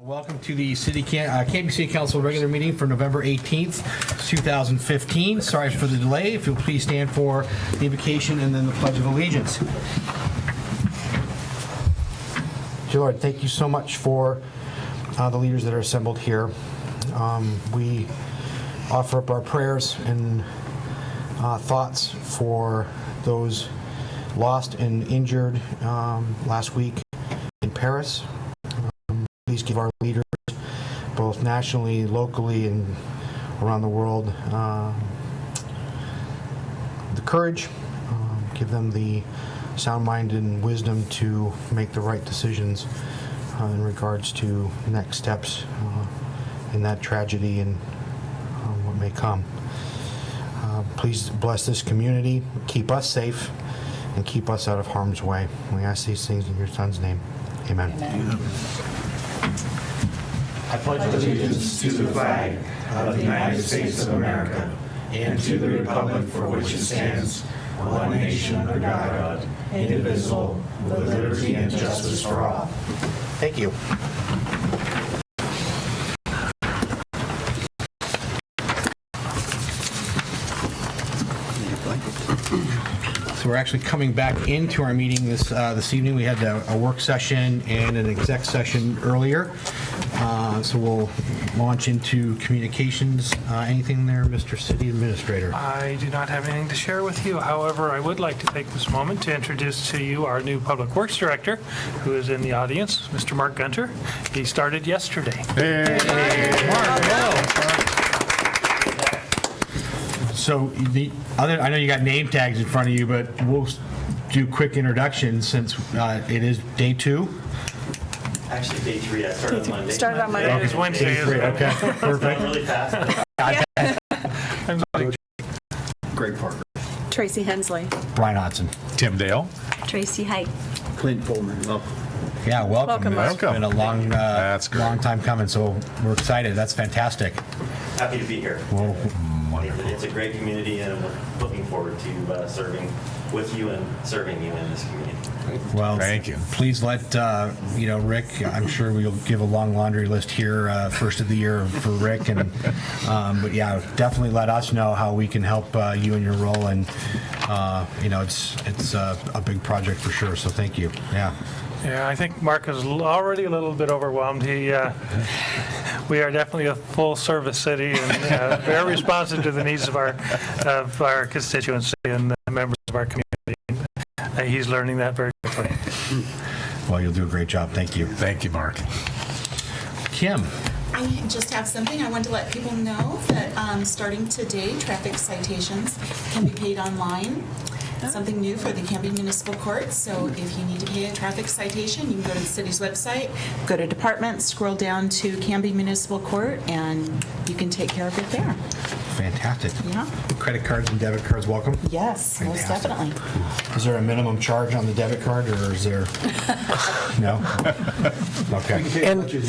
Welcome to the Canby City Council regular meeting for November 18th, 2015. Sorry for the delay. If you'll please stand for the invocation and then the Pledge of Allegiance. Dear Lord, thank you so much for the leaders that are assembled here. We offer up our prayers and thoughts for those lost and injured last week in Paris. Please give our leaders, both nationally, locally, and around the world, the courage. Give them the sound mind and wisdom to make the right decisions in regards to next steps in that tragedy and what may come. Please bless this community, keep us safe, and keep us out of harm's way. We ask these things in your Son's name. Amen. Amen. I pledge allegiance to the flag of the United States of America and to the republic for which it stands, one nation under God, indivisible, with liberty and justice for all. Thank you. So we're actually coming back into our meeting this evening. We had a work session and an exec session earlier. So we'll launch into communications. Anything there, Mr. City Administrator? I do not have anything to share with you. However, I would like to take this moment to introduce to you our new Public Works Director, who is in the audience, Mr. Mark Gunter. He started yesterday. Hey. Mark, hello. So I know you got name tags in front of you, but we'll do quick introductions since it is day 2. Actually, day 3. I started on Monday. Started on Monday. It's Wednesday. Day 3. Okay, perfect. Really fast. Greg Parker. Tracy Hensley. Brian Hodson. Tim Dale. Tracy Height. Clint Pullman. Yeah, welcome. Welcome. It's been a long time coming, so we're excited. That's fantastic. Happy to be here. Well, It's a great community, and I'm looking forward to serving with you and serving you in this community. well, Thank you. Please let Rick. I'm sure we'll give a long laundry list here first of the year for Rick, and but yeah, definitely let us know how we can help you in your role, and it's a big project for sure. So thank you. Yeah. Yeah, I think Mark is already a little bit overwhelmed. We are definitely a full-service city and very responsive to the needs of our constituency and the members of our community. He's learning that very quickly. Well, you'll do a great job. Thank you. Thank you, Mark. Kim. I just have something I want to let people know that starting today, traffic citations can be paid online. Something new for the Canby Municipal Court. So if you need to pay a traffic citation, you can go to the city's website, go to departments, scroll down to Canby Municipal Court, and you can take care of it there. Fantastic. Yeah. Credit cards and debit cards welcome? Yes, most Fantastic. definitely. Is there a minimum charge on the debit card, or is there? No? Okay. And you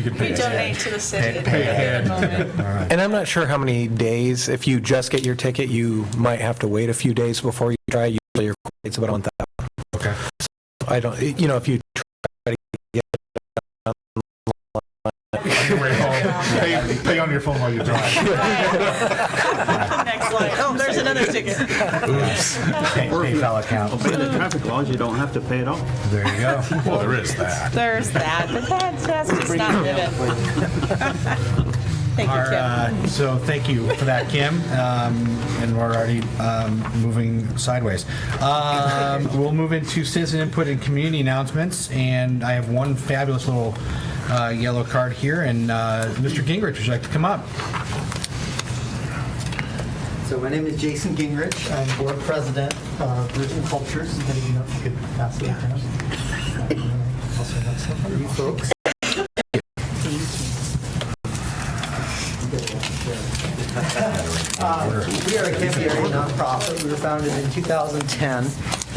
could pay Donate to the city. Pay ahead. At the moment. All right. And I'm not sure how many days, if you just get your ticket, you might have to wait a few days before you try. Usually your it's about 1,000. Okay. I don't, if you try to get on your way home, pay on your phone while you drive. Next line. Oh, there's another ticket. PayPal account. Obey the traffic laws, you don't have to pay it off. There you go. Well, there is that. There's that, but that's just not living. Thank you, Kim. So thank you for that, Kim. And we're already moving sideways. We'll move into citizen input and community announcements. And I have one fabulous little yellow card here. And Mr. Gingrich, would you like to come up? So my name is Jason Gingrich. I'm board president of Virgin Cultures. And you know, if you could pass it around. Also have some for you folks. We are a Canby area nonprofit. We were founded in 2010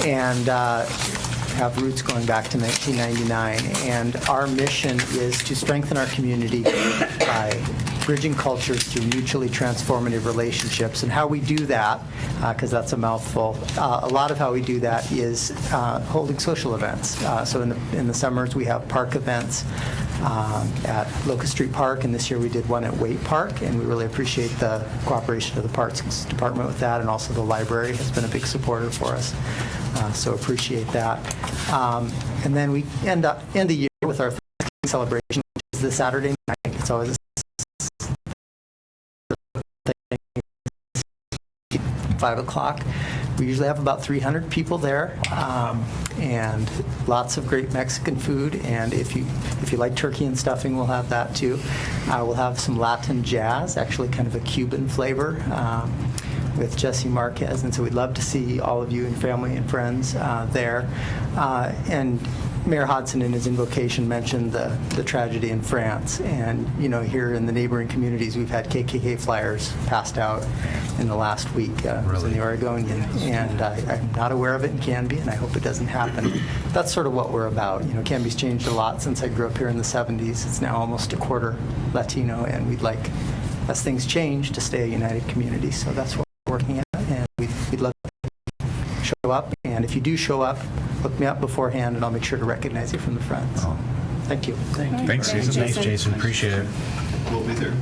and have roots going back to 1999. And our mission is to strengthen our community by bridging cultures through mutually transformative relationships. And how we do that, because that's a mouthful, a lot of how we do that is holding social events. So in the summers, we have park events. at Locust Street Park, and this year we did one at Waite Park, and we really appreciate the cooperation of the Parks Department with that, and also the library has been a big supporter for us, so appreciate that. And then we end the year with our Thanksgiving celebration, which is this Saturday night. It's always 5 o'clock. We usually have about 300 people there, and lots of great Mexican food. And if you like turkey and stuffing, we'll have that too. We'll have some Latin jazz, actually kind of a Cuban flavor, with Jesse Marquez. And so we'd love to see all of you and family and friends there. And Mayor Hodson in his invocation mentioned the tragedy in France. And, you know, here in the neighboring communities, we've had KKK flyers passed out in the last week. It was in the Oregonian. And I'm not aware of it in Canby, and I hope it doesn't happen. That's sort of what we're about. You know, Canby's changed a lot since I grew up here in the 70s. It's now almost a quarter Latino, and we'd like, as things change, to stay a united community. So that's what we're working at, and we'd love to show up. And if you do show up, look me up beforehand, and I'll make sure to recognize you from the front. So, thank you. Thanks, Jason. Thanks, Jason. Appreciate it. We'll be there.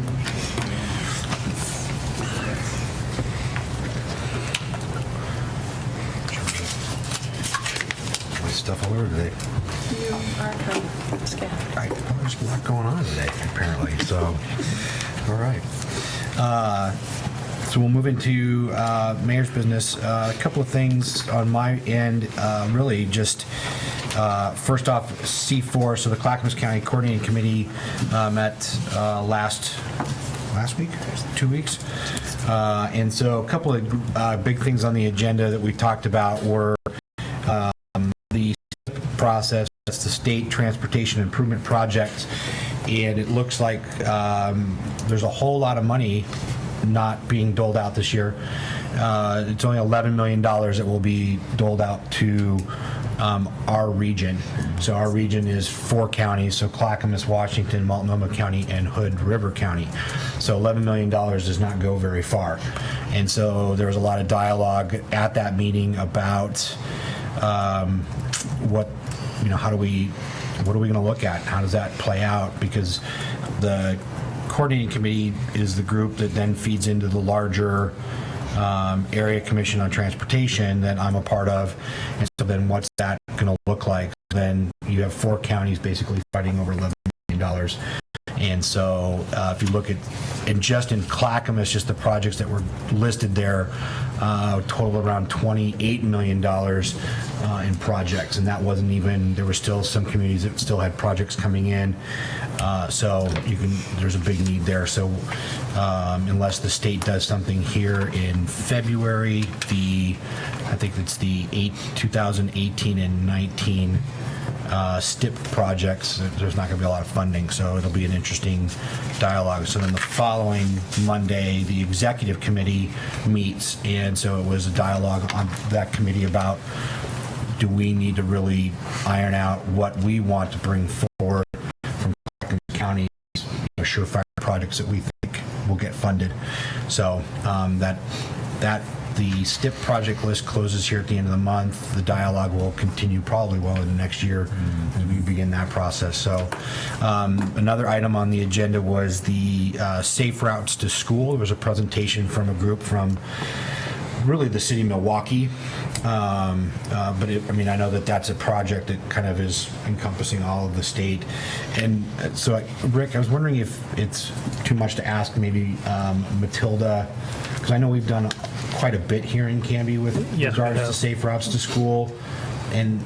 Stuff all over today. You are from Scott. There's a lot going on today, apparently. So, all right. So we'll move into mayor's business. A couple of things on my end. Really, just first off, C4. So the Clackamas County Coordinating Committee met last week, 2 weeks, and so a couple of big things on the agenda that we talked about were the process. That's the state transportation improvement project, and it looks like there's a whole lot of money not being doled out this year. It's only $11 million that will be doled out to our region. So our region is 4 counties, so Clackamas, Washington, Multnomah County, and Hood River County. So $11 million does not go very far. And so there was a lot of dialogue at that meeting about what are we going to look at? How does that play out? Because the coordinating committee is the group that then feeds into the larger area commission on transportation that I'm a part of. And so then what's that going to look like? Then you have 4 counties basically fighting over $11 million. And so if you look at, and just in Clackamas, just the projects that were listed there, total around $28 million in projects. And that wasn't even, there were still some communities that still had projects coming in. So there's a big need there. So unless the state does something here in February, I think it's the 2018 and 19 STIP projects, there's not going to be a lot of funding, so it'll be an interesting dialogue. So then the following Monday, the executive committee meets, and so it was a dialogue on that committee about, do we need to really iron out what we want to bring forward from county surefire projects that we think will get funded. So the STIP project list closes here at the end of the month. The dialogue will continue probably well into next year as we begin that process. So another item on the agenda was the safe routes to school. There was a presentation from a group from really the city of Milwaukee. But I know that that's a project that kind of is encompassing all of the state. And so, Rick, I was wondering if it's too much to ask maybe Matilda, because I know we've done quite a bit here in Canby with regards to safe routes to school. And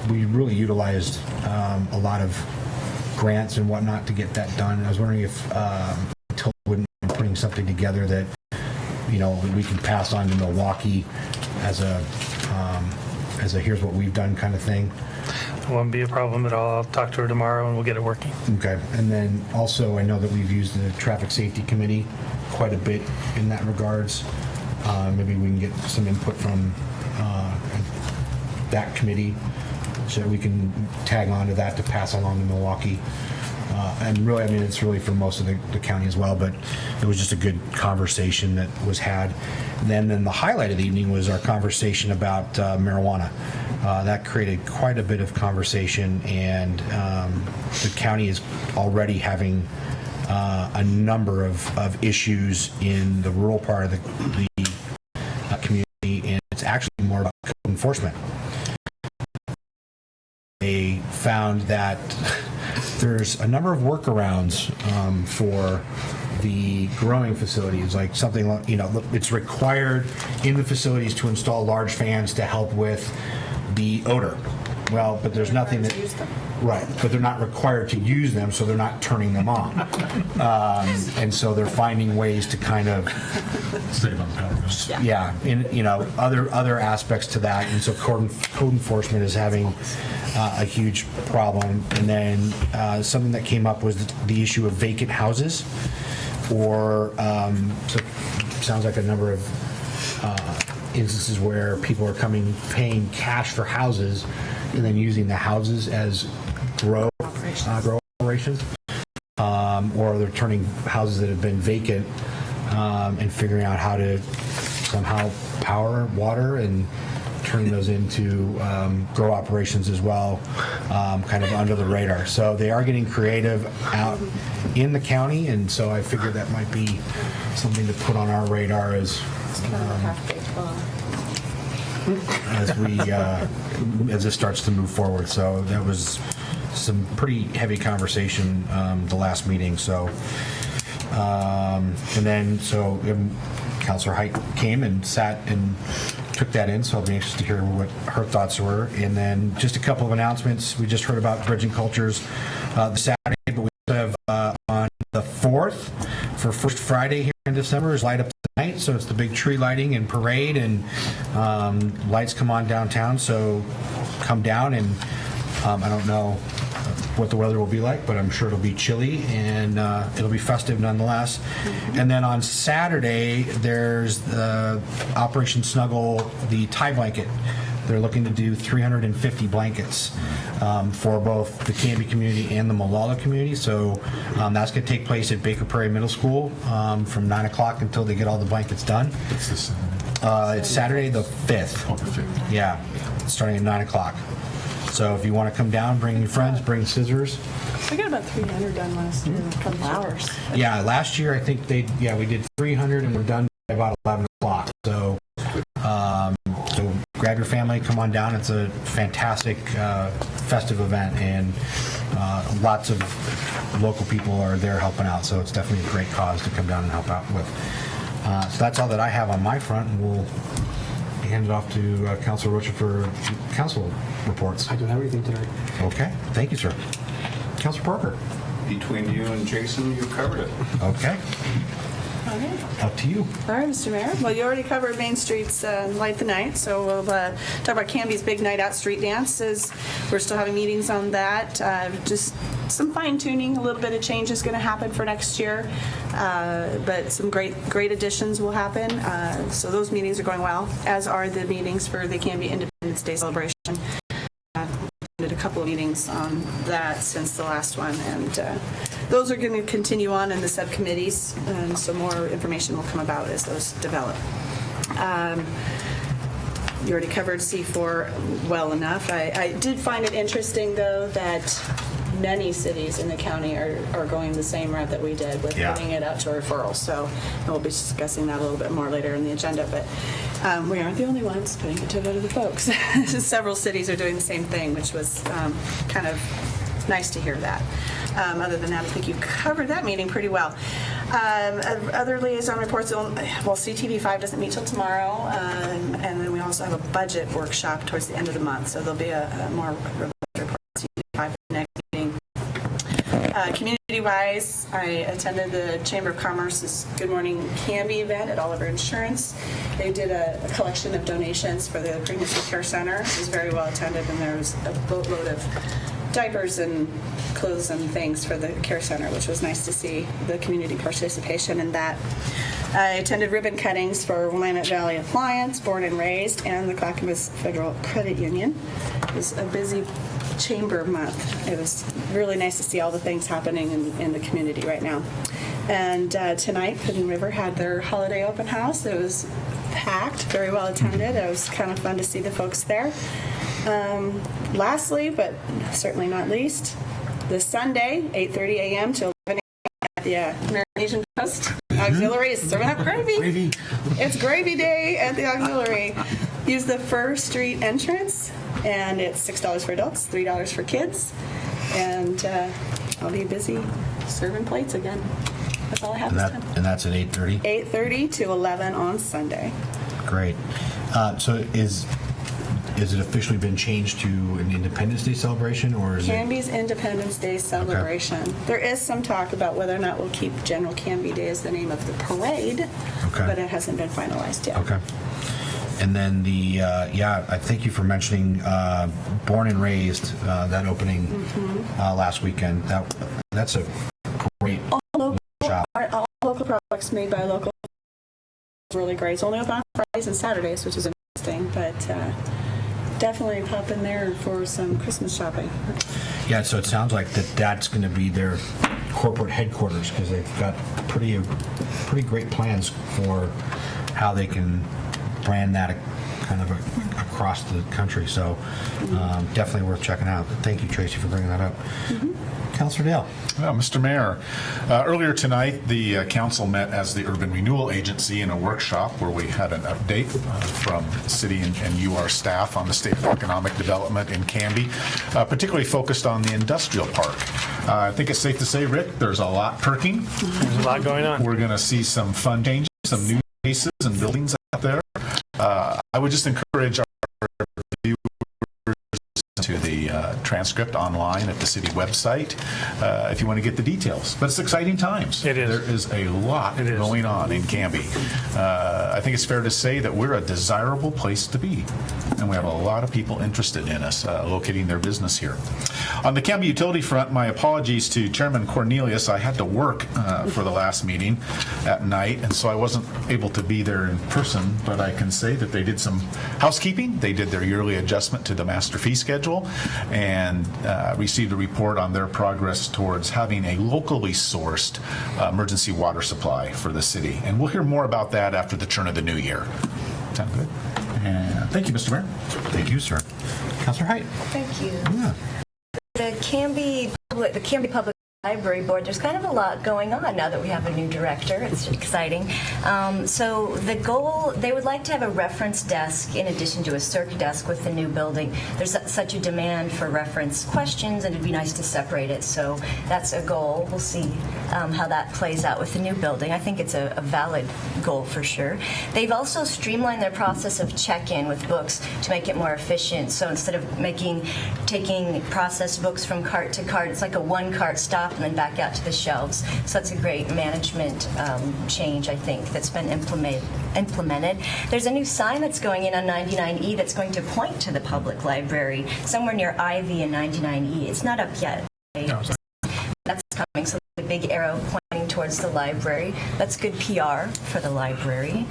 we really utilized a lot of grants and whatnot to get that done. And I was wondering if Matilda wouldn't mind putting something together that we can pass on to Milwaukee as a here's what we've done kind of thing. It won't be a problem at all. I'll talk to her tomorrow and we'll get it working. Okay. And then also I know that we've used the traffic safety committee quite a bit in that regards. Maybe we can get some input from that committee so that we can tag on to that to pass along to Milwaukee. And really, it's really for most of the county as well, but it was just a good conversation that was had. And then the highlight of the evening was our conversation about marijuana. That created quite a bit of conversation, and the county is already having a number of issues in the rural part of the community, and it's actually more about code enforcement. They found that there's a number of workarounds for the growing facilities, like something like, it's required in the facilities to install large fans to help with the odor. Well, but there's nothing that... Right, but they're not required to use them, so they're not turning them on. And so they're finding ways to kind of... Save on power bills. Yeah, in, other aspects to that. And so code enforcement is having a huge problem. And then something that came up was the issue of vacant houses, or so sounds like a number of instances where people are paying cash for houses and then using the houses as grow operations, or they're turning houses that have been vacant and figuring out how to somehow power, water, and turning those into grow operations as well, kind of under the radar. So they are getting creative out in the county, and so I figured that might be something to put on our radar as this starts to move forward. So that was some pretty heavy conversation the last meeting. So and then Councilor Height came and sat and took that in, so I'll be anxious to hear what her thoughts were. And then just a couple of announcements. We just heard about Bridging Cultures this Saturday, but we also have on the 4th for First Friday here in December is Light Up the Night. So it's the big tree lighting and parade, and lights come on downtown. So come down, and I don't know what the weather will be like, but I'm sure it'll be chilly, and it'll be festive nonetheless. And then on Saturday, there's Operation Snuggle, the tie blanket. They're looking to do 350 blankets for both the Canby community and the Molalla community. So that's going to take place at Baker Prairie Middle School from 9 o'clock until they get all the blankets done. It's this Saturday. It's Saturday the 5th. Oh, the 5th. Yeah, starting at 9 o'clock. So if you want to come down, bring your friends, bring scissors. We got about 300 done last year in a couple hours. Yeah, last year I think we did 300 and we're done by about 11 o'clock. So, so grab your family, come on down. It's a fantastic festive event, and lots of local people are there helping out. So it's definitely a great cause to come down and help out with. So that's all that I have on my front, and we'll hand it off to Councilor Rocha for council reports. I don't have anything tonight. Okay, thank you, sir. Councilor Parker. Between you and Jason, you covered it. Okay, Okay. up to you. All right, Mr. Mayor. Well, you already covered Main Street's Light the Night, so we'll talk about Canby's Big Night Out street dances. We're still having meetings on that. Just some fine tuning, a little bit of change is going to happen for next year, but some great additions will happen. So those meetings are going well, as are the meetings for the Canby Independence Day celebration. Did a couple of meetings on that since the last one, and those are going to continue on in the subcommittees, and so more information will come about as those develop. You already covered C4 well enough. I did find it interesting, though, that many cities in the county are going the same route that we did with putting it out to referrals. So we'll be discussing that a little bit more later in the agenda. But we aren't the only ones putting it to other folks. Several cities are doing the same thing, which was kind of nice to hear that. Other than that, I think you covered that meeting pretty well. Other liaison reports, well, CTV5 doesn't meet till tomorrow, and then we also have a budget workshop towards the end of the month. So there'll be a more robust report on CTV5 next meeting. Community-wise, I attended the Chamber of Commerce's Good Morning Canby event at Oliver Insurance. They did a collection of donations for the Pregnancy Care Center. It was very well attended, and there was a boatload of diapers and clothes and things for the care center, which was nice to see the community participation in that. I attended ribbon cuttings for Willamette Valley Appliance, Born and Raised, and the Clackamas Federal Credit Union. It was a busy chamber month. It was really nice to see all the things happening in the community right now. And tonight, Puddin River had their holiday open house. It was packed, very well attended. It was kind of fun to see the folks there. Lastly, but certainly not least, this Sunday, 8:30 a.m. to 11 a.m. at the American Post Auxiliary is serving up gravy. It's gravy day at the Auxiliary. Use the First Street entrance, and it's $6 for adults, $3 for kids. And I'll be busy serving plates again. That's all I have this time. And that's at 8:30? 8:30 to 11 on Sunday. Great. So is it officially been changed to an Independence Day celebration, or is it? Canby's Independence Day celebration. There is some talk about whether or not we'll keep General Canby Day as the name of the parade, but it hasn't been finalized yet. Okay. And then I thank you for mentioning Born and Raised, that opening last weekend. That's a great shop. All local products made by local. It's really great. It's only open on Fridays and Saturdays, which is interesting, but definitely pop in there for some Christmas shopping. Yeah, so it sounds like that's going to be their corporate headquarters, because they've got pretty great plans for how they can brand that kind of across the country. So definitely worth checking out. Thank you, Tracy, for bringing that up. Councilor Dale. Well, Mr. Mayor, earlier tonight, the council met as the Urban Renewal Agency in a workshop where we had an update from city and UR staff on the state of economic development in Canby, particularly focused on the industrial park. I think it's safe to say, Rick, there's a lot perking. There's a lot going on. We're going to see some fun changes, some new spaces and buildings out there. I would just encourage our viewers to the transcript online at the city website if you want to get the details. But it's exciting times. It is. There is a lot going on in Canby. I think it's fair to say that we're a desirable place to be, and we have a lot of people interested in us locating their business here. On the Canby utility front, my apologies to Chairman Cornelius. I had to work for the last meeting at night, and so I wasn't able to be there in person, but I can say that they did some housekeeping. They did their yearly adjustment to the master fee schedule and received a report on their progress towards having a locally sourced emergency water supply for the city. And we'll hear more about that after the turn of the new year. Sound good? And thank you, Mr. Mayor. Thank you, sir. Councilor Height. Thank you. Yeah. The Canby Public Library Board, there's kind of a lot going on now that we have a new director. It's exciting. So the goal, they would like to have a reference desk in addition to a circ desk with the new building. There's such a demand for reference questions, and it'd be nice to separate it. So that's a goal. We'll see how that plays out with the new building. I think it's a valid goal for sure. They've also streamlined their process of check-in with books to make it more efficient. So instead of taking processed books from cart to cart, it's like a one-cart stop and then back out to the shelves. So that's a great management change, I think, that's been implemented. There's a new sign that's going in on 99E that's going to point to the public library somewhere near Ivy and 99E. It's not up yet. That's coming, so the big arrow pointing towards the library. That's good PR for the library.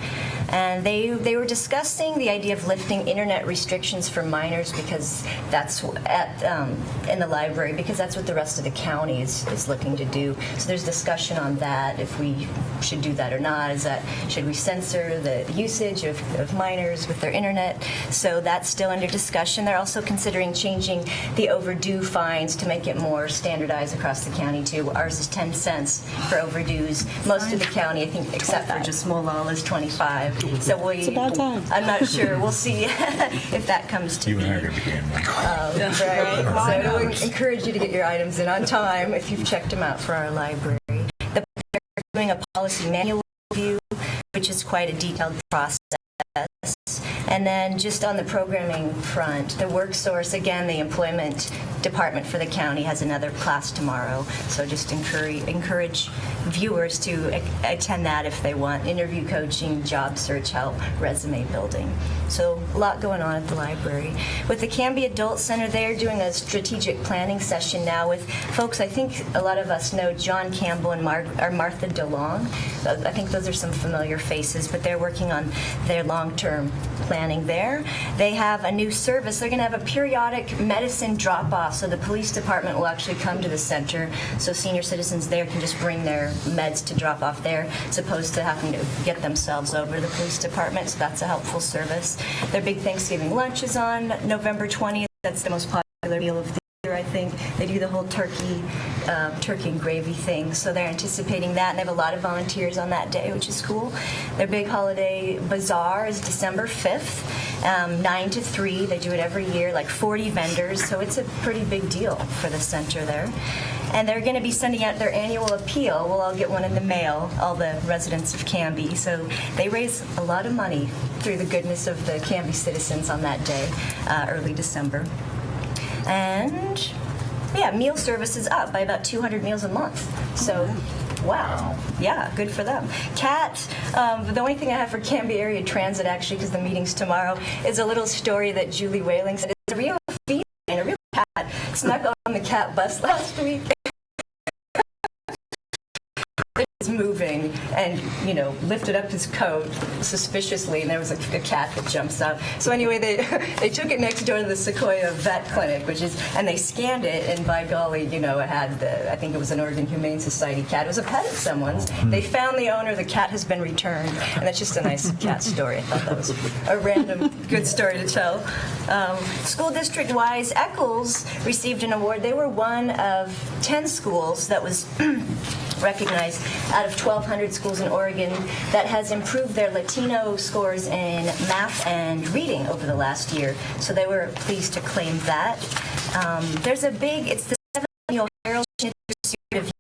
And they were discussing the idea of lifting internet restrictions for minors, because that's in the library, because that's what the rest of the county is looking to do. So there's discussion on that, if we should do that or not. Should we censor the usage of minors with their internet? So that's still under discussion. They're also considering changing the overdue fines to make it more standardized across the county too. Ours is 10 cents for overdues. Most of the county, I think, except for just Molalla, is 25. So it's about time. I'm not sure. We'll see if that comes to You and I are be. going to be getting one. Right. So we encourage you to get your items in on time if you've checked them out for our library. They're doing a policy manual review, which is quite a detailed process. And then just on the programming front, the work source, again, the employment department for the county has another class tomorrow. So just encourage viewers to attend that if they want interview coaching, job search help, resume building. So a lot going on at the library. With the Canby Adult Center, they're doing a strategic planning session now with folks. I think a lot of us know John Campbell and Martha DeLong. I think those are some familiar faces, but they're working on their long-term planning there. They have a new service. They're going to have a periodic medicine drop-off, so the police department will actually come to the center, so senior citizens there can just bring their meds to drop off there, as opposed to having to get themselves over to the police department, so that's a helpful service. Their big Thanksgiving lunch is on November 20th. That's the most popular meal of the year, I think. They do the whole turkey and gravy thing, so they're anticipating that, and they have a lot of volunteers on that day, which is cool. Their big holiday bazaar is December 5th, 9 to 3. They do it every year, like 40 vendors, so it's a pretty big deal for the center there. And they're going to be sending out their annual appeal. We'll all get one in the mail, all the residents of Canby. So they raise a lot of money through the goodness of the Canby citizens on that day, early December. And yeah, meal service is up by about 200 meals a month. So, wow. Yeah, good for them. Cat, the only thing I have for Canby Area Transit, actually, because the meeting's tomorrow, is a little story that Julie Whaling said. It's a real feline, a real cat, snuck on the cat bus last week. Moving and, lifted up his coat suspiciously, and there was a cat that jumps out. So anyway, they took it next door to the Sequoia Vet Clinic, and they scanned it, and by golly, it had I think it was an Oregon Humane Society cat. It was a pet of someone's. They found the owner. The cat has been returned, and that's just a nice cat story. I thought that was a random good story to tell. School district-wise, Eccles received an award. They were one of 10 schools that was recognized out of 1,200 schools in Oregon that has improved their Latino scores in math and reading over the last year. So they were pleased to claim that. It's the 7th annual Herald Schnitzer of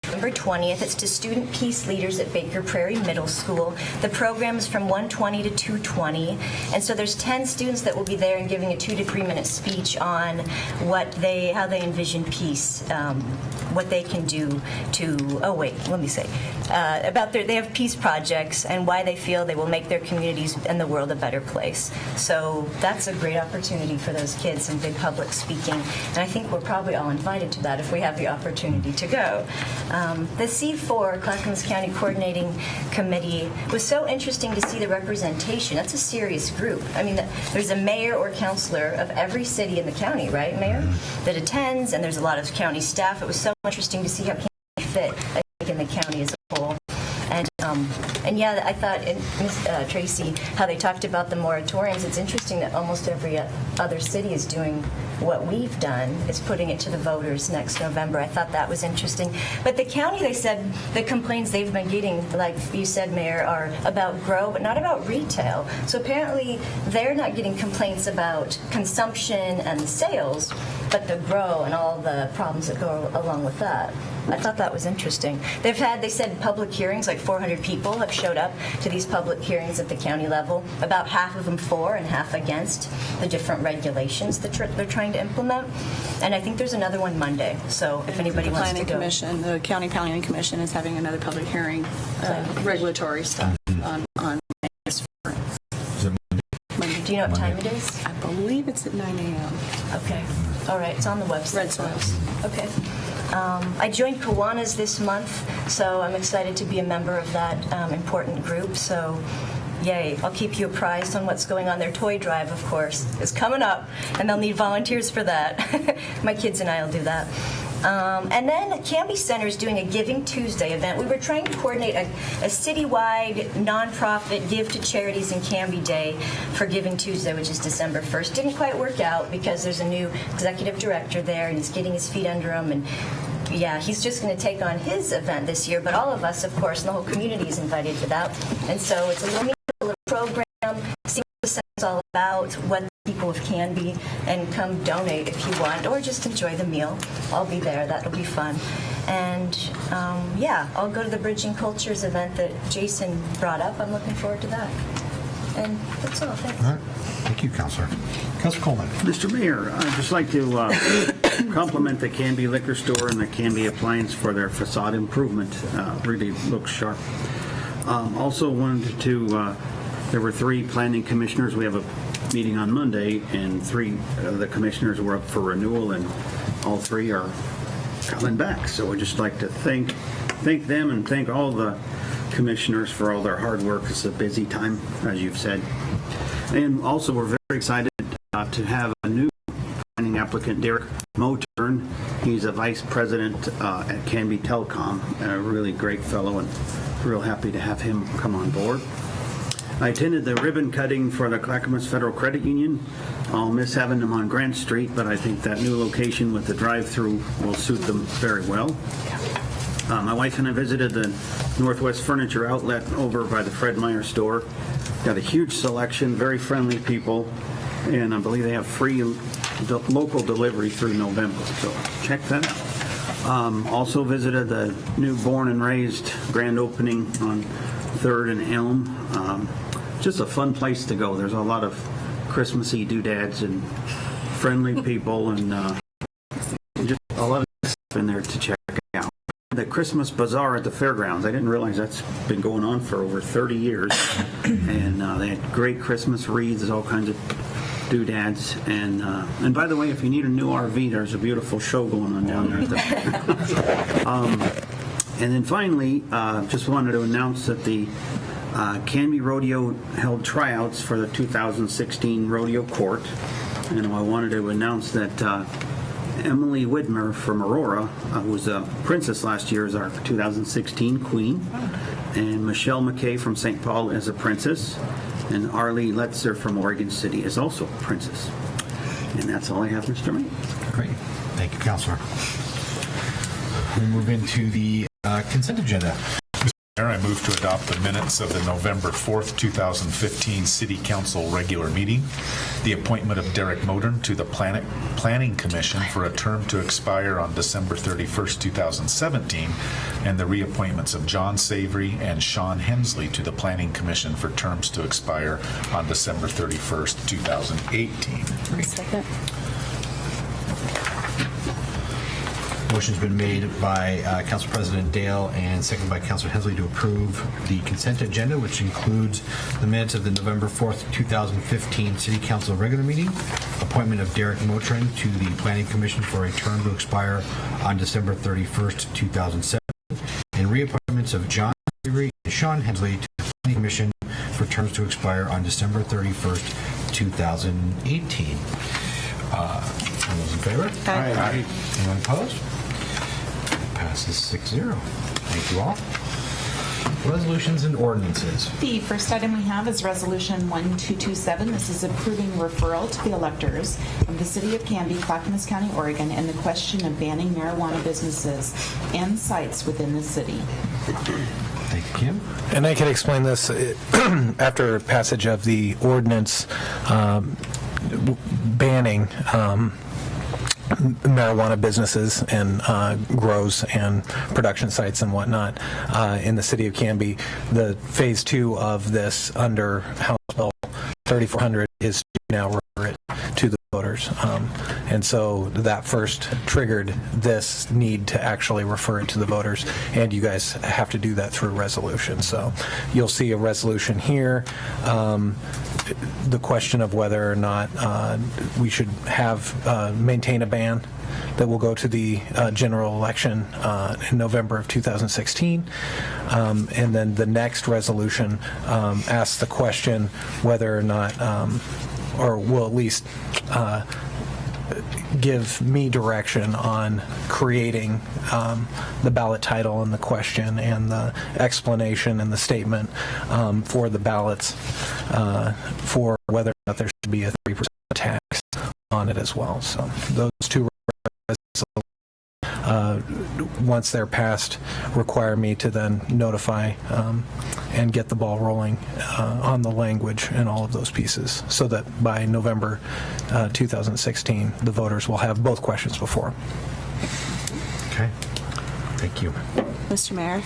November 20th. It's to student peace leaders at Baker Prairie Middle School. The program is from 1:20 to 2:20, and so there's 10 students that will be there and giving a 2 to 3 minute speech on how they envision peace, what they can do to. They have peace projects and why they feel they will make their communities and the world a better place. So that's a great opportunity for those kids, some big public speaking, and I think we're probably all invited to that if we have the opportunity to go. The C4, Clackamas County Coordinating Committee, was so interesting to see the representation. That's a serious group. I mean, there's a mayor or councilor of every city in the county, right, Mayor, that attends, and there's a lot of county staff. It was so interesting to see how Canby fit, I think, in the county as a whole. And yeah, I thought, Ms. Tracy, how they talked about the moratoriums. It's interesting that almost every other city is doing what we've done, is putting it to the voters next November. I thought that was interesting. But the county, they said, the complaints they've been getting, like you said, Mayor, are about grow, but not about retail. So apparently they're not getting complaints about consumption and sales, but the grow and all the problems that go along with that. I thought that was interesting. They said public hearings, like 400 people have showed up to these public hearings at the county level, about half of them for and half against the different regulations that they're trying to implement. And I think there's another one Monday, so if anybody wants to go. The County Planning Commission is having another public hearing, regulatory stuff on Monday. Do you know what time it is? I believe it's at 9 a.m. Okay. All right. It's on the website. Red Soils. Okay. I joined Kiwanis this month, so I'm excited to be a member of that important group. So, yay. I'll keep you apprised on what's going on. Their toy drive, of course, is coming up, and they'll need volunteers for that. My kids and I will do that. And then Canby Center is doing a Giving Tuesday event. We were trying to coordinate a citywide nonprofit Give to Charities in Canby Day for Giving Tuesday, which is December 1st. Didn't quite work out because there's a new executive director there, and he's getting his feet under him. And yeah, he's just going to take on his event this year, but all of us, of course, and the whole community is invited to that. And so it's a little program, see what the center's all about, what people of Canby, and come donate if you want, or just enjoy the meal. I'll be there. That'll be fun. And yeah, I'll go to the Bridging Cultures event that Jason brought up. I'm looking forward to that. And that's all. Thanks. All right. Thank you, Councilor. Councilor Coleman. Mr. Mayor, I'd just like to compliment the Canby Liquor Store and the Canby Appliance for their facade improvement. Really looks sharp. Also wanted to, there were 3 planning commissioners. We have a meeting on Monday, and 3 of the commissioners were up for renewal, and all 3 are coming back. So I'd just like to thank them and thank all the commissioners for all their hard work. It's a busy time, as you've said. And also, we're very excited to have a new planning applicant, Derek Moturn. He's a vice president at Canby Telecom, and a really great fellow, and real happy to have him come on board. I attended the ribbon cutting for the Clackamas Federal Credit Union. I'll miss having them on Grant Street, but I think that new location with the drive-through will suit them very well. My wife and I visited the Northwest Furniture Outlet over by the Fred Meyer store. Got a huge selection, very friendly people, and I believe they have free local delivery through November, so check that out. Also visited the new Born and Raised grand opening on 3rd and Elm. Just a fun place to go. There's a lot of Christmassy doodads and friendly people, and just a lot of stuff in there to check out. The Christmas Bazaar at the fairgrounds, I didn't realize that's been going on for over 30 years. And they had great Christmas wreaths, all kinds of doodads. And by the way, if you need a new RV, there's a beautiful show going on down there. And then finally, just wanted to announce that the Canby Rodeo held tryouts for the 2016 Rodeo Court. And I wanted to announce that Emily Widmer from Aurora, who was a princess last year, is our 2016 queen. And Michelle McKay from St. Paul is a princess. And Arlie Letzer from Oregon City is also a princess. And that's all I have, Mr. Mayor. Great. Thank you, Councilor. We move into the consent agenda. I move to adopt the minutes of the November 4th, 2015 City Council regular meeting, the appointment of Derek Modern to the Planning Commission for a term to expire on December 31st, 2017, and the reappointments of John Savory and Sean Hensley to the Planning Commission for terms to expire on December 31st, 2018. Second. Motion's been made by Council President Dale and seconded by Councilor Hensley to approve the consent agenda, which includes the minutes of the November 4th, 2015 City Council regular meeting, appointment of Derek Motrin to the Planning Commission for a term to expire on December 31st, 2007, and reappointments of John Avery and Sean Hensley to the Planning Commission for terms to expire on December 31st, 2018. All those in favor? Aye. Anyone opposed? Passes 6-0. Thank you all. Resolutions and ordinances. The first item we have is Resolution 1227. This is approving referral to the electors of the City of Canby, Clackamas County, Oregon, and the question of banning marijuana businesses and sites within the city. Thank you, Kim. And I can explain this after passage of the ordinance banning marijuana businesses and grows and production sites and whatnot in the city of Canby. The phase 2 of this under House Bill 3400 is to now refer it to the voters. And so that first triggered this need to actually refer it to the voters, and you guys have to do that through resolution. So you'll see a resolution here. The question of whether or not we should have maintain a ban that will go to the general election in November of 2016. And then the next resolution asks the question whether or not, or will at least give me direction on creating the ballot title and the question and the explanation and the statement for the ballots for whether or not there should be a 3% tax on it as well. So those two once they're passed, require me to then notify and get the ball rolling on the language and all of those pieces, so that by November 2016, the voters will have both questions before. Okay. Thank you. Mr. Mayor,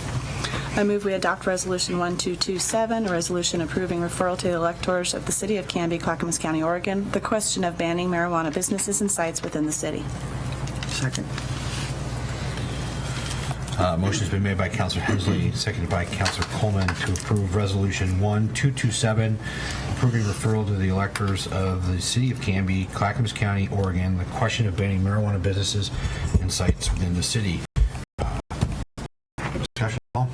I move we adopt Resolution 1227, a resolution approving referral to the electors of the City of Canby, Clackamas County, Oregon, the question of banning marijuana businesses and sites within the city. Second. Motion's been made by Councilor Hensley, seconded by Councilor Coleman to approve Resolution 1227, approving referral to the electors of the City of Canby, Clackamas County, Oregon, the question of banning marijuana businesses and sites within the city. Discussion, Paul?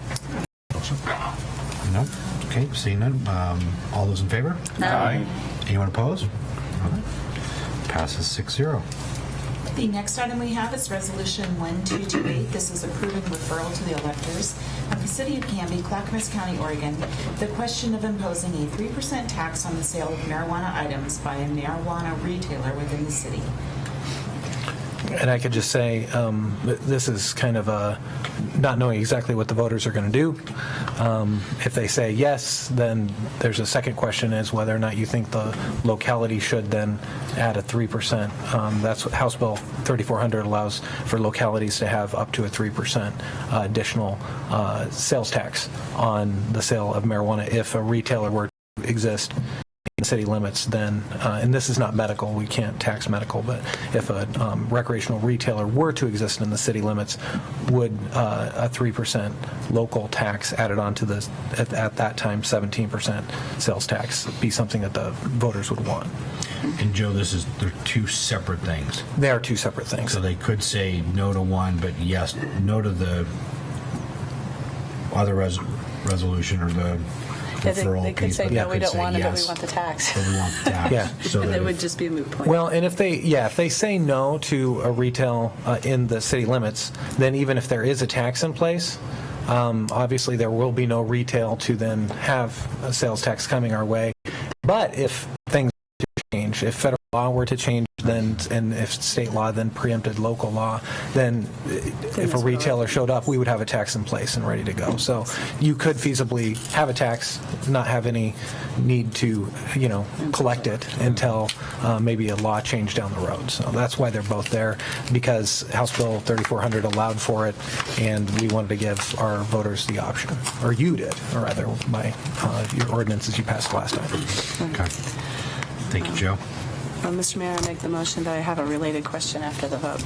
No? Okay, seeing none. All those in favor? Aye. Anyone opposed? Okay. Passes 6-0. The next item we have is Resolution 1228. This is approving referral to the electors of the City of Canby, Clackamas County, Oregon, the question of imposing a 3% tax on the sale of marijuana items by a marijuana retailer within the city. And I could just say, this is kind of not knowing exactly what the voters are going to do. If they say yes, then there's a second question is whether or not you think the locality should then add a 3%. That's what House Bill 3400 allows for localities to have up to a 3% additional sales tax on the sale of marijuana if a retailer were to exist in city limits, then, and this is not medical, we can't tax medical, but if a recreational retailer were to exist in the city limits, would a 3% local tax added on to the, at that time, 17% sales tax be something that the voters would want? And Joe, they're two separate things. They are two separate things. So they could say no to one, but yes, no to the other resolution or the referral They could piece, say, but no, they we could don't say want it, but we yes, want the tax. but we want the tax. Yeah. So And that it would if- just be a moot point. Well, and if they say no to a retail in the city limits, then even if there is a tax in place, obviously there will be no retail to then have a sales tax coming our way. But if things change, if federal law were to change, then, and if state law then preempted local law, then if a retailer showed up, we would have a tax in place and ready to go. So you could feasibly have a tax, not have any need to, collect it until maybe a law change down the road. So that's why they're both there, because House Bill 3400 allowed for it, and we wanted to give our voters the option, or you did, or rather, by your ordinances you passed last time. Okay. Thank you, Joe. Mr. Mayor, I make the motion, but I have a related question after the vote.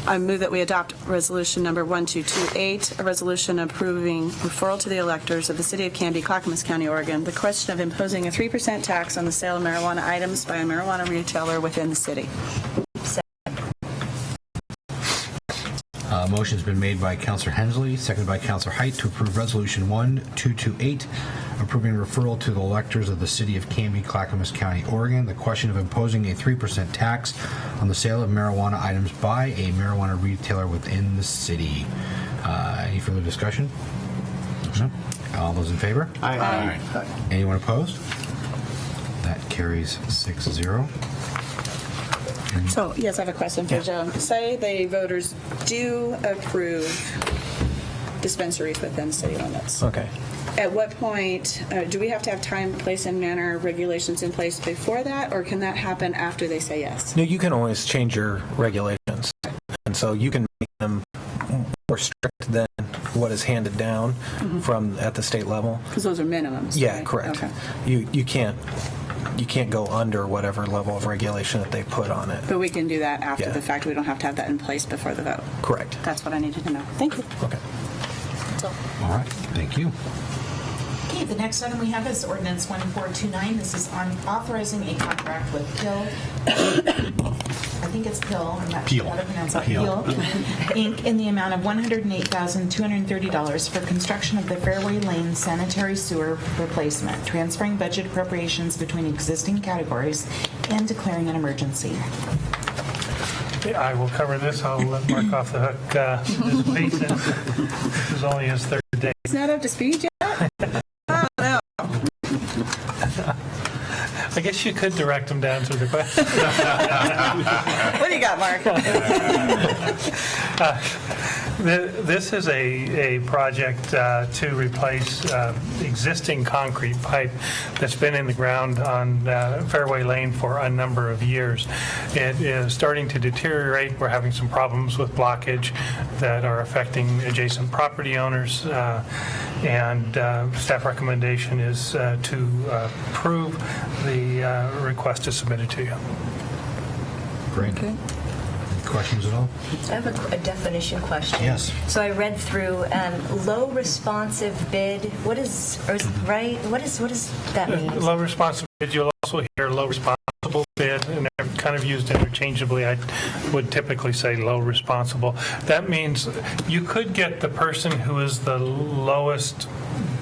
I move that we adopt resolution number 1228, a resolution approving referral to the electors of the City of Canby, Clackamas County, Oregon, the question of imposing a 3% tax on the sale of marijuana items by a marijuana retailer within the city. Motion's been made by Councilor Hensley, seconded by Councilor Height to approve Resolution 1228, approving referral to the electors of the City of Canby, Clackamas County, Oregon, the question of imposing a 3% tax on the sale of marijuana items by a marijuana retailer within the city. Any further discussion? No? All those in favor? Aye. Anyone opposed? That carries 6-0. So, yes, I have a question for Joe. Say the voters do approve dispensaries within city limits. Okay. At what point, do we have to have time, place, and manner regulations in place before that, or can that happen after they say yes? No, you can always change your regulations, and so you can make them more strict than what is handed down from at the state level. Because those are minimums. Yeah, right? correct. Okay. You can't go under whatever level of regulation that they put on it. But we can do that after Yeah. the fact. We don't have to have that in place before the vote. Correct. That's what I needed to know. Thank you. Okay. That's all. All right, thank you. Okay, the next item we have is ordinance 1429. This is on authorizing a contract with Pill. I think it's Pill. I'm not sure how to pronounce it. Pill. Inc. in the amount of $108,230 for construction of the Fairway Lane sanitary sewer replacement, transferring budget appropriations between existing categories, and declaring an emergency. I will cover this. I'll let Mark off the hook this week. This is only his third day. It's not up to speed yet? I guess you could direct him down to the question. What do you got, Mark? This is a project to replace existing concrete pipe that's been in the ground on Fairway Lane for a number of years. It is starting to deteriorate. We're having some problems with blockage that are affecting adjacent property owners, and staff recommendation is to approve the request is submitted to you. Great. Okay. Any questions at all? I have a definition question. Yes. So I read through low responsive bid. What does that mean? Low responsive bid, you'll also hear low responsible responsible bid, and they're kind of used interchangeably. I would typically say low responsible. That means you could get the person who is the lowest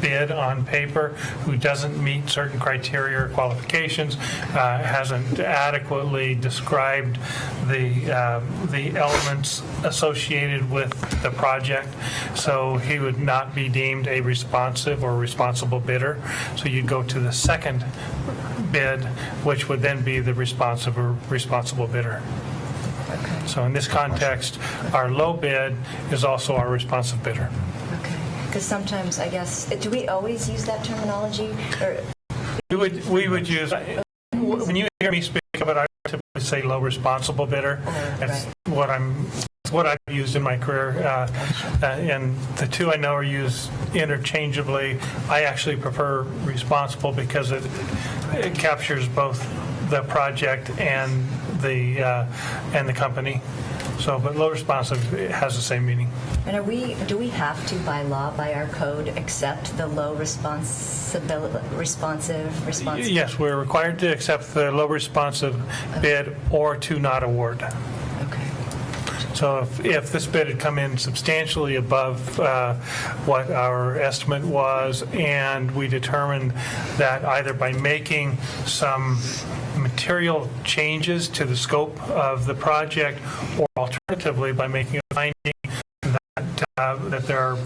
bid on paper, who doesn't meet certain criteria or qualifications, hasn't adequately described the elements associated with the project, so he would not be deemed a responsive or responsible bidder. So you'd go to the second bid, which would then be the responsive or responsible bidder. So in this context, our low bid is also our responsive bidder. Because sometimes, I guess, do we always use that terminology? Or We would use, when you hear me speak about it, I typically say low responsible bidder. That's what I've used in my career. And the two I know are used interchangeably. I actually prefer responsible because it captures both the project and the company. So, but low responsive has the same meaning. And do we have to, by law, by our code, accept the low responsive? Yes, we're required to accept the low responsive bid or to not award. Okay. So if this bid had come in substantially above what our estimate was, and we determined that either by making some material changes to the scope of the project, or alternatively by making a finding that there are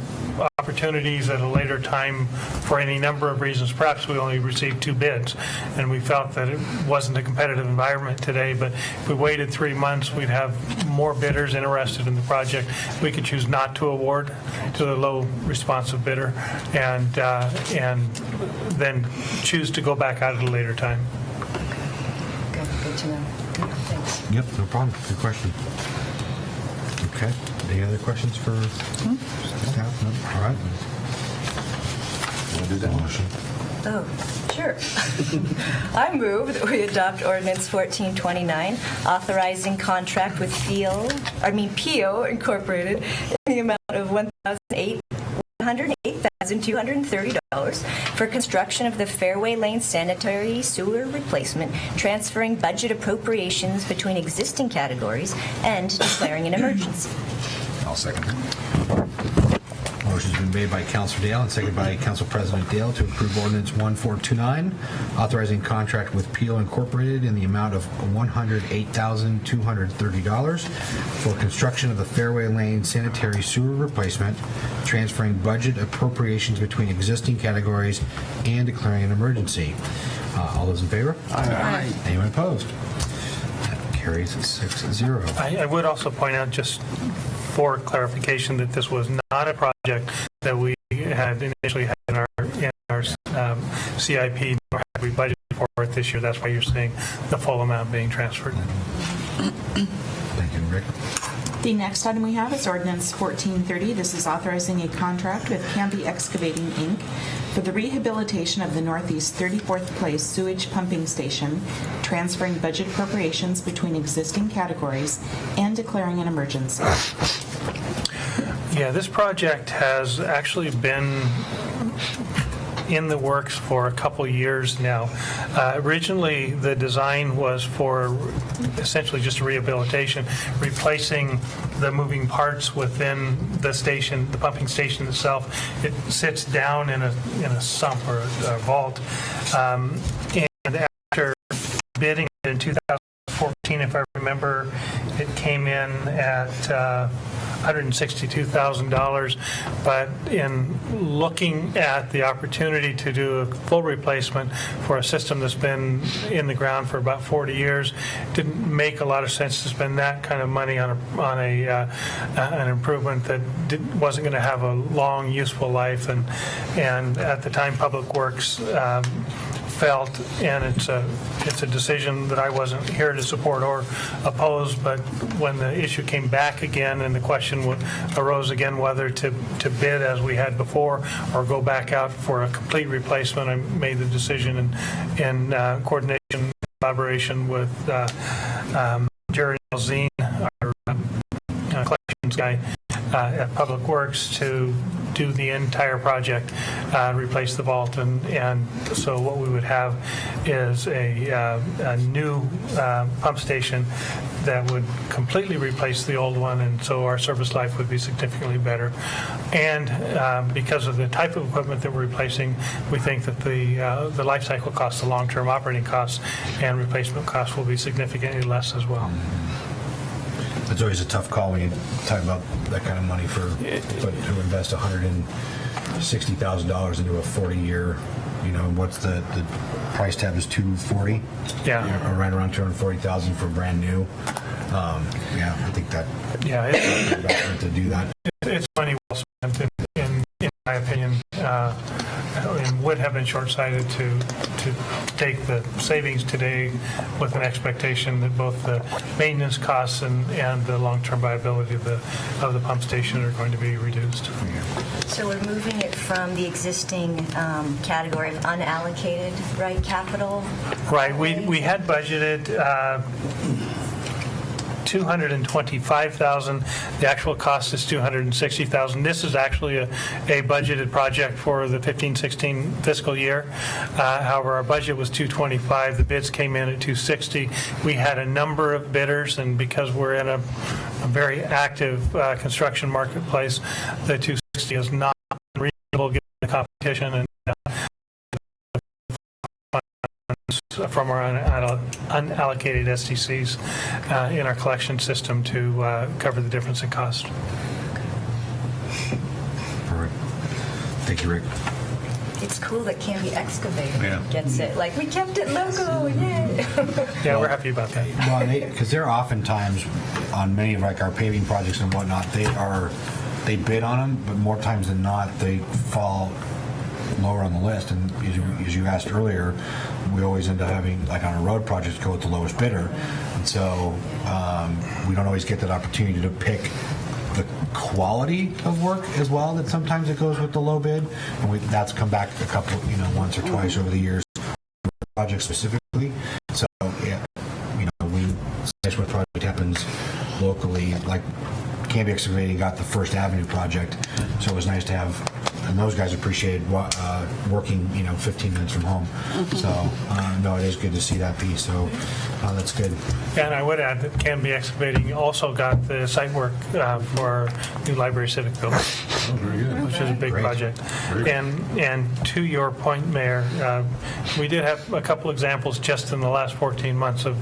opportunities at a later time for any number of reasons. Perhaps we only received 2 bids, and we felt that it wasn't a competitive environment today, but if we waited 3 months, we'd have more bidders interested in the project. We could choose not to award to the low responsive bidder and then choose to go back out at a later time. Good to know. Thanks. Yep, no problem. Good question. Okay. Any other questions for staff? No? All right. We'll do that motion. Oh, sure. I move that we adopt ordinance 1429, authorizing contract with PIO Incorporated in the amount of $108,230 for construction of the Fairway Lane sanitary sewer replacement, transferring budget appropriations between existing categories, and declaring an emergency. I'll second. Motion's been made by Councilor Dale and seconded by Council President Dale to approve ordinance 1429, authorizing contract with PIO Incorporated in the amount of $108,230 for construction of the Fairway Lane sanitary sewer replacement, transferring budget appropriations between existing categories, and declaring an emergency. All those in favor? Aye. Anyone opposed? That carries 6-0. I would also point out, just for clarification, that this was not a project that we had initially had in our CIP, nor had we budgeted for it this year. That's why you're seeing the full amount being transferred. Thank you, Rick. The next item we have is ordinance 1430. This is authorizing a contract with Canby Excavating, Inc. for the rehabilitation of the Northeast 34th Place sewage pumping station, transferring budget appropriations between existing categories, and declaring an emergency. Yeah, this project has actually been in the works for a couple years now. Originally, the design was for essentially just a rehabilitation, replacing the moving parts within the station, the pumping station itself. It sits down in a sump or a vault. And after bidding in 2014, if I remember, it came in at $162,000, but in looking at the opportunity to do a full replacement for a system that's been in the ground for about 40 years, it didn't make a lot of sense to spend that kind of money on an improvement that wasn't going to have a long, useful life. And at the time, Public Works felt, and it's a decision that I wasn't here to support or oppose, but when the issue came back again and the question arose again whether to bid as we had before or go back out for a complete replacement, I made the decision in collaboration with Jerry Alzine, our collections guy at Public Works, to do the entire project, replace the vault, and so what we would have is a new pump station that would completely replace the old one, and so our service life would be significantly better. And because of the type of equipment that we're replacing, we think that the life cycle costs, the long-term operating costs, and replacement costs will be significantly less as well. It's always a tough call when you talk about that kind of money to invest $160,000 into a 40-year. What's the price tab is $240? Yeah. Or right around $240,000 for brand new. I think that. Yeah, to do that. it's money well spent, in my opinion, and would have been short-sighted to take the savings today with an expectation that both the maintenance costs and the long-term viability of the pump station are going to be reduced. So we're moving it from the existing category of unallocated, right, capital? Right. We had budgeted $225,000. The actual cost is $260,000. This is actually a budgeted project for the 15-16 fiscal year. However, our budget was $225,000. The bids came in at $260,000. We had a number of bidders, and because we're in a very active construction marketplace, the $260,000 is not reasonable given the competition and from our unallocated SDCs in our collection system to cover the difference in cost. All right. Thank you, Rick. It's cool that Canby Excavating Yeah. gets it. Like, we kept it local, yay! Yeah, we're happy about that. Well, because they're oftentimes on many of our paving projects and whatnot, they bid on them, but more times than not, they fall lower on the list. And as you asked earlier, we always end up having, like on a road project, go with the lowest bidder. And so we don't always get that opportunity to pick the quality of work as well, that sometimes it goes with the low bid. And that's come back a couple, once or twice over the years, project specifically. So, yeah, when project happens locally, like Canby Excavating got the First Avenue project, so it was nice to have, and those guys appreciated working 15 minutes from home. So no, it is good to see that piece. So that's good. And I would add that Canby Excavating also got the site work for our new library civic building, which is a big project. And to your point, Mayor, we did have a couple examples just in the last 14 months of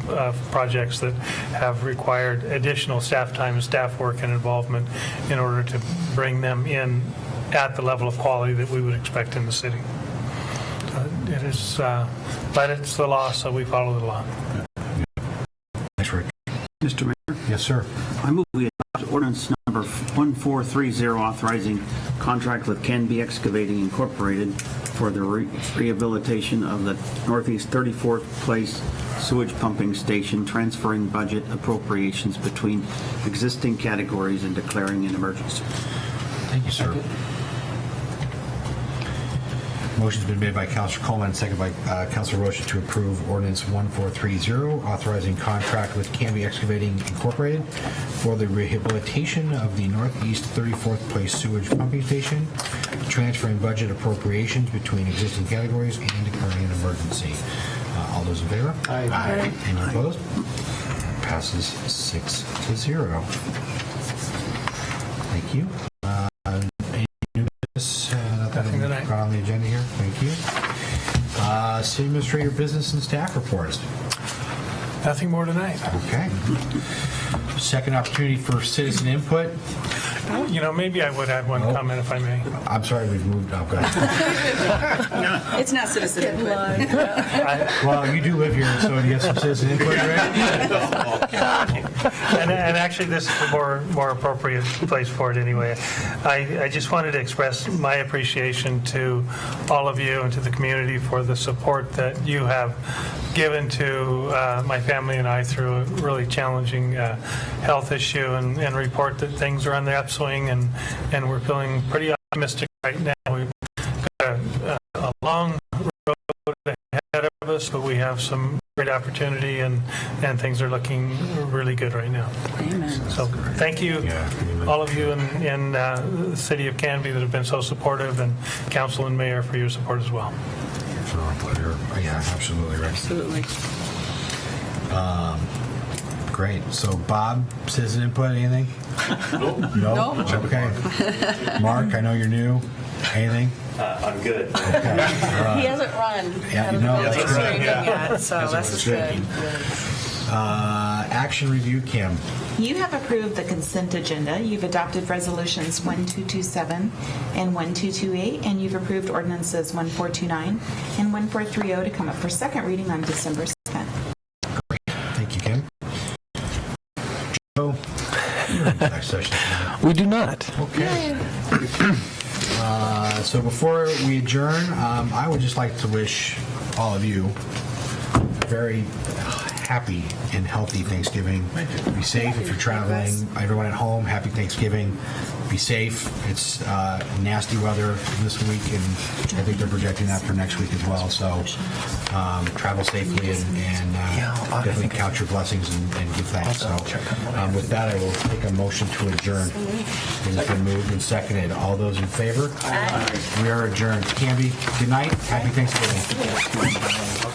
projects that have required additional staff time and staff work and involvement in order to bring them in at the level of quality that we would expect in the city. It is, but it's the law, so we follow the law. Thanks, Rick. Mr. Mayor, Yes, sir. I move we adopt ordinance number 1430 authorizing contract with Canby Excavating Incorporated for the rehabilitation of the Northeast 34th Place sewage pumping station, transferring budget appropriations between existing categories and declaring an emergency. Thank you, sir. Motion's been made by Councilor Coleman, second by Councilor Rocha to approve ordinance 1430, authorizing contract with Canby Excavating Incorporated for the rehabilitation of the Northeast 34th Place sewage pumping station, transferring budget appropriations between existing categories and declaring an emergency. All those in favor? Aye. Anyone opposed? Passes 6-0. Thank you. Any new business? Nothing tonight. Got on the agenda here. Thank you. City Administrator business and staff reports. Nothing more tonight. Okay. Second opportunity for citizen input. Maybe I would add one comment if I may. I'm sorry, we've moved. Oh, go ahead. It's not citizen input. Well, you do live here, so do you have some citizen input, Rick? And actually, this is a more appropriate place for it anyway. I just wanted to express my appreciation to all of you and to the community for the support that you have given to my family and I through a really challenging health issue, and report that things are on the upswing, and we're feeling pretty optimistic right now. We've got a long road ahead of us, but we have some great opportunity, and things are looking really good right now. Amen. So thank you, all of you in the city of Canby that have been so supportive, and council and mayor for your support as well. It's our pleasure. Yeah, absolutely, Rick. Absolutely. Great. So Bob, citizen input, anything? No. Okay. Mark, I know you're new. Anything? I'm good. He hasn't run. Yeah, you know, that's great. Yet, so that's good. Action review, Kim. You have approved the consent agenda. You've adopted resolutions 1227 and 1228, and you've approved ordinances 1429 and 1430 to come up for second reading on December 2nd. Thank you, Kim. Joe, you're in next session. We do not. Okay. So before we adjourn, I would just like to wish all of you a very happy and healthy Thanksgiving. Be safe if you're traveling. Everyone at home, happy Thanksgiving. Be safe. It's nasty weather this week, and I think they're projecting that for next week as well. So travel safely and definitely count your blessings and give thanks. So with that, I will take a motion to adjourn. It has been moved and seconded. All those in favor? Aye. We are adjourned. Canby, good night. Happy Thanksgiving.